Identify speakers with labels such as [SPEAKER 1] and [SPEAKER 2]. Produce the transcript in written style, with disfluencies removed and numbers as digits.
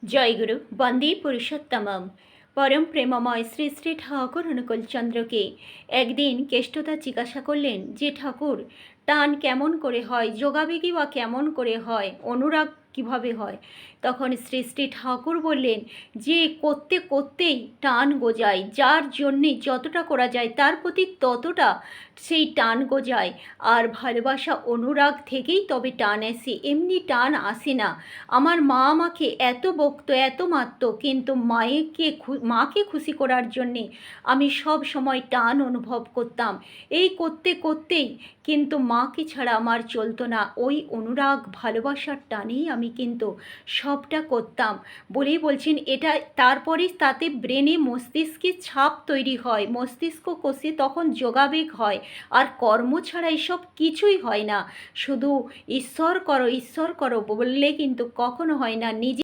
[SPEAKER 1] জয়গুরু বন্দে পুরুষোত্তমম পরম প্রেমময় শ্রী শ্রী ঠাকুর অনুকূলচন্দ্রকে একদিন কেষ্টদা জিজ্ঞাসা করলেন যে ঠাকুর, টান কেমন করে হয়, যোগাবেগই বা কেমন করে হয়, অনুরাগ কিভাবে হয়? তখন শ্রী শ্রী ঠাকুর বললেন যে করতে করতেই টান গোজায়, যার জন্যে যতটা করা যায় তার প্রতি ততটা সেই টান গোজায়। আর ভালোবাসা অনুরাগ থেকেই তবে টান আসে, এমনি টান আসে না। আমার মা আমাকে এত বকতো, এত মারতো, কিন্তু মাকে খুশি করার জন্যে আমি সব সময় টান অনুভব করতাম। এই করতে করতেই কিন্তু মাকে ছাড়া আমার চলতো না। ওই অনুরাগ ভালোবাসার টানেই আমি কিন্তু সবটা করতাম বলেই বলছেন এটা। তারপরে তাতে ব্রেনে মস্তিষ্কে ছাপ তৈরি হয়, মস্তিষ্ক কোষে তখন যোগাবেগ হয়। আর কর্ম ছাড়া এসব কিছুই হয় না। শুধু ঈশ্বর করো ঈশ্বর করো বললে কিন্তু কখনো হয় না। নিজে